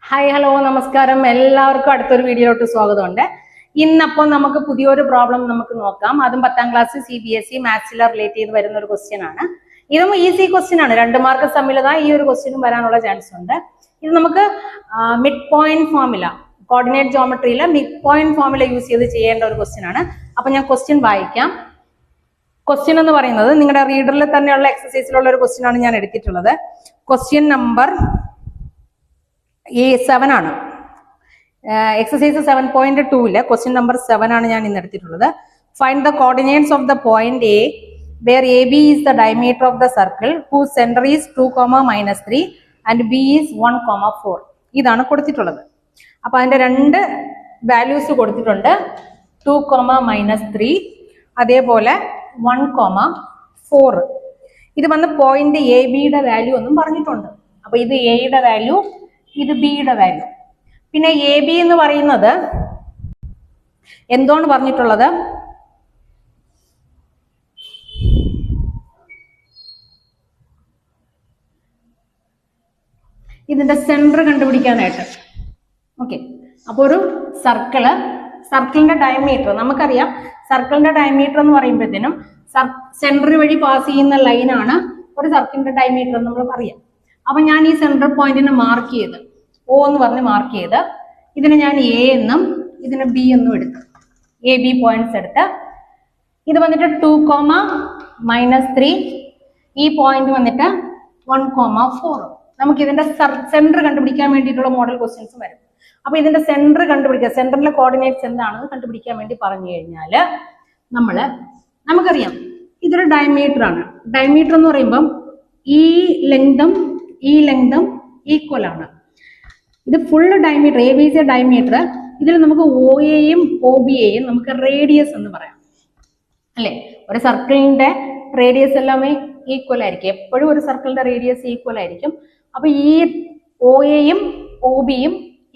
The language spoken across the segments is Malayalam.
ഹായ് ഹലോ നമസ്കാരം. എല്ലാവർക്കും അടുത്തൊരു വീഡിയോയിലോട്ട് സ്വാഗതമുണ്ട്. ഇന്നപ്പോൾ നമുക്ക് പുതിയൊരു പ്രോബ്ലം നമുക്ക് നോക്കാം. അതും 10ാം ക്ലാസ് CBSE മാത്സിലെ റിലേറ്റ് ചെയ്ത് വരുന്ന ഒരു ക്വസ്റ്റ്യൻ ആണ്. ഇതും ഈസി ക്വസ്റ്റ്യൻ ആണ്. 2 മാർക്ക് തമ്മിലതാ ഈ ഒരു ക്വസ്റ്റ്യനും വരാനുള്ള ചാൻസ് ഉണ്ട്. ഇത് നമുക്ക് മിഡ് പോയിന്റ് ഫോർമുല, കോർഡിനേറ്റ് ജോമെട്രിയിലെ മിഡ് പോയിന്റ് ഫോർമുല യൂസ് ചെയ്ത് ചെയ്യേണ്ട ഒരു ക്വസ്റ്റ്യൻ ആണ്. അപ്പൊ ഞാൻ ക്വസ്റ്റ്യൻ വായിക്കാം. ക്വസ്റ്റ്യൻ എന്ന് പറയുന്നത് നിങ്ങളുടെ റീഡറിൽ തന്നെയുള്ള എക്സസൈസിലുള്ള ഒരു ക്വസ്റ്റ്യൻ ആണ് ഞാൻ എടുത്തിട്ടുള്ളത്. ക്വസ്റ്റ്യൻ നമ്പർ 7 ആണ്. എക്സസൈസ് 7.2 ക്വസ്റ്റ്യൻ നമ്പർ 7 ആണ് ഞാൻ ഇന്ന് എടുത്തിട്ടുള്ളത്. Find the coordinates of the point A where AB is the diameter of the circle whose center is 2, -3 and B is 1, 4. ഇതാണ് കൊടുത്തിട്ടുള്ളത്. അപ്പൊ അതിന്റെ രണ്ട് വാല്യൂസ് കൊടുത്തിട്ടുണ്ട്. 2, -3 അതേപോലെ 1, 4. ഇത് വന്ന് പോയിന്റ് AB യുടെ വാല്യൂ ഒന്നും പറഞ്ഞിട്ടുണ്ട്. അപ്പൊ ഇത് A യുടെ വാല്യൂ, ഇത് B യുടെ വാല്യൂ. പിന്നെ AB എന്ന് പറയുന്നത് എന്താണ് പറഞ്ഞിട്ടുള്ളത്? ഇതിന്റെ സെന്റർ കണ്ടുപിടിക്കാനായിട്ട്. ഓക്കെ, അപ്പൊ ഒരു സർക്കിളിന്റെ ഡയമീറ്റർ നമുക്കറിയാം. സർക്കിളിന്റെ ഡയമീറ്റർ എന്ന് പറയുമ്പോഴത്തേനും സെന്റർ വഴി പാസ് ചെയ്യുന്ന ലൈനാണ് ഒരു സർക്കിളിന്റെ ഡയമീറ്റർ എന്ന് നമ്മൾ പറയാം. അപ്പൊ ഞാൻ ഈ സെൻട്രൽ പോയിന്റിനെ മാർക്ക് ചെയ്ത് O എന്ന് പറഞ്ഞ് മാർക്ക് ചെയ്ത് ഇതിനെ ഞാൻ A എന്നും ഇതിനെ B എന്നും എടുത്തു. AB പോയിന്റ്സ് എടുത്ത് ഇത് വന്നിട്ട് 2, -3, ഈ പോയിന്റ് വന്നിട്ട് 1, 4. നമുക്ക് ഇതിന്റെ സെന്റർ കണ്ടുപിടിക്കാൻ വേണ്ടിയിട്ടുള്ള മോഡൽ ക്വസ്റ്റ്യൻസ് വരും. അപ്പൊ ഇതിന്റെ സെന്റർ കണ്ടുപിടിക്കുക, സെന്ററിലെ കോർഡിനേറ്റ്സ് എന്താണെന്ന് കണ്ടുപിടിക്കാൻ വേണ്ടി പറഞ്ഞു കഴിഞ്ഞാല് നമുക്കറിയാം ഇതൊരു ഡയമീറ്റർ ആണ്. ഡയമീറ്റർ എന്ന് പറയുമ്പം ഈ ലെങ്തും ഈക്വൽ ആണ്. ഇത് ഫുൾ ഡയമീറ്റർ, ABC ഡയമീറ്റർ. ഇതിൽ നമുക്ക് OAയും OBയെയും നമുക്ക് റേഡിയസ് എന്ന് പറയാം, അല്ലെ? ഒരു സർക്കിളിന്റെ റേഡിയസ് എല്ലാമേ ഈക്വൽ ആയിരിക്കും. എപ്പോഴും ഒരു സർക്കിളിന്റെ റേഡിയസ് ഈക്വൽ ആയിരിക്കും. അപ്പൊ ഈ OAയും OBയും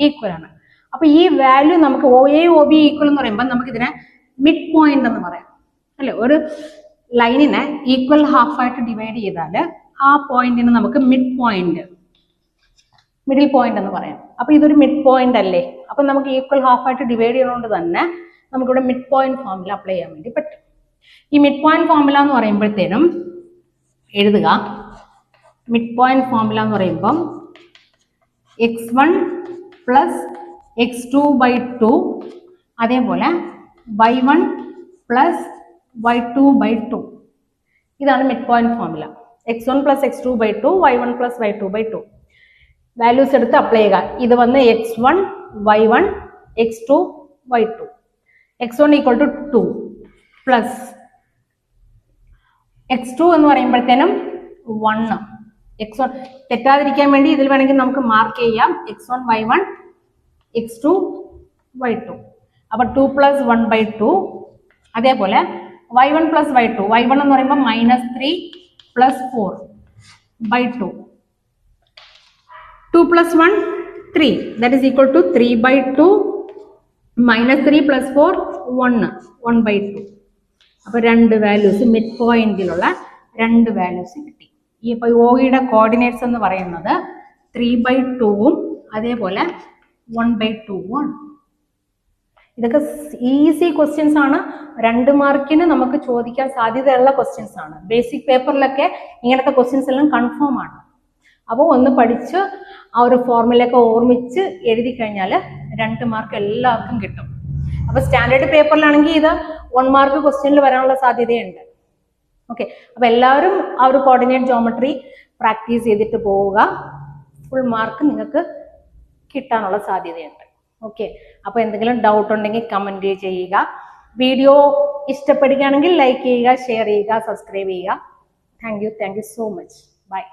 ഈക്വൽ ആണ്. അപ്പൊ ഈ വാല്യൂ നമുക്ക് OAയും OB ഈക്വൽ എന്ന് പറയുമ്പോൾ നമുക്ക് ഇതിനെ മിഡ് പോയിന്റ് എന്ന് പറയാം, അല്ലെ? ഒരു ലൈനിനെ ഈക്വൽ ഹാഫ് ആയിട്ട് ഡിവൈഡ് ചെയ്താല് ആ പോയിന്റിന് നമുക്ക് മിഡിൽ പോയിന്റ് എന്ന് പറയാം. അപ്പൊ ഇതൊരു മിഡ് പോയിന്റ് അല്ലേ? അപ്പൊ നമുക്ക് ഈക്വൽ ഹാഫ് ആയിട്ട് ഡിവൈഡ് ചെയ്യുന്നതുകൊണ്ട് തന്നെ നമുക്കിവിടെ മിഡ് പോയിന്റ് ഫോർമുല അപ്ലൈ ചെയ്യാൻ വേണ്ടി പറ്റും. ഈ മിഡ് പോയിന്റ് ഫോർമുല എന്ന് പറയുമ്പോഴത്തേനും എഴുതുക. മിഡ് പോയിന്റ് ഫോർമുല എന്ന് പറയുമ്പം x1 + x2/2 അതേപോലെ y1 + y2/2. ഇതാണ് mid point formula. x1 + x2/2 y1 + y2/2 values എടുത്ത് അപ്ലൈ ചെയ്യുക. ഇത് വന്ന് x1 y1 x2 y2. x1 = 2 plus x2 എന്ന് പറയുമ്പോഴത്തേനും 1. x1 തെറ്റാതിരിക്കാൻ വേണ്ടി ഇതിൽ വേണമെങ്കിൽ നമുക്ക് മാർക്ക് ചെയ്യാം x1 y1 x2 y2. അപ്പൊ 2 + 1/2. അതേപോലെ y1 + y2. y1 എന്ന് പറയുമ്പോൾ -3 + 4/2. 2 + 1 3, that is equal to 3/2 -3 + 4 1/2. അപ്പൊ രണ്ട് വാല്യൂസ് മിഡ് പോയിന്റിലുള്ള രണ്ട് വാല്യൂസ് കിട്ടി. ഈ ഇപ്പൊ Oയുടെ കോർഡിനേറ്റ്സ് എന്ന് പറയുന്നത് 3/2 അതേപോലെ 1/2 ആണ്. ഇതൊക്കെ ഈസി ക്വസ്റ്റ്യൻസ് ആണ്. 2 മാർക്കിന് നമുക്ക് ചോദിക്കാൻ സാധ്യതയുള്ള ക്വസ്റ്റ്യൻസ് ആണ്. ബേസിക് പേപ്പറിലൊക്കെ ഇങ്ങനത്തെ ക്വസ്റ്റ്യൻസ് എല്ലാം കൺഫേം ആണ്. അപ്പോൾ ഒന്ന് പഠിച്ച് ആ ഒരു ഫോർമുലയൊക്കെ ഓർമ്മിച്ച് എഴുതി കഴിഞ്ഞാൽ 2 മാർക്ക് എല്ലാവർക്കും കിട്ടും. അപ്പൊ സ്റ്റാൻഡേർഡ് പേപ്പറിലാണെങ്കിൽ ഇത് 1 മാർക്ക് ക്വസ്റ്റ്യനിൽ വരാനുള്ള സാധ്യതയുണ്ട്. ഓക്കെ, അപ്പൊ എല്ലാവരും ആ ഒരു കോർഡിനേറ്റ് ജോമെട്രി പ്രാക്ടീസ് ചെയ്തിട്ട് പോവുക. ഫുൾ മാർക്ക് നിങ്ങൾക്ക് കിട്ടാനുള്ള സാധ്യതയുണ്ട്. ഓക്കെ, അപ്പൊ എന്തെങ്കിലും ഡൗട്ട് ഉണ്ടെങ്കിൽ കമന്റ് ചെയ്യുക. വീഡിയോ ഇഷ്ടപ്പെടുകയാണെങ്കിൽ ലൈക്ക് ചെയ്യുക, ഷെയർ ചെയ്യുക, സബ്സ്ക്രൈബ് ചെയ്യുക. Thank you so much. By.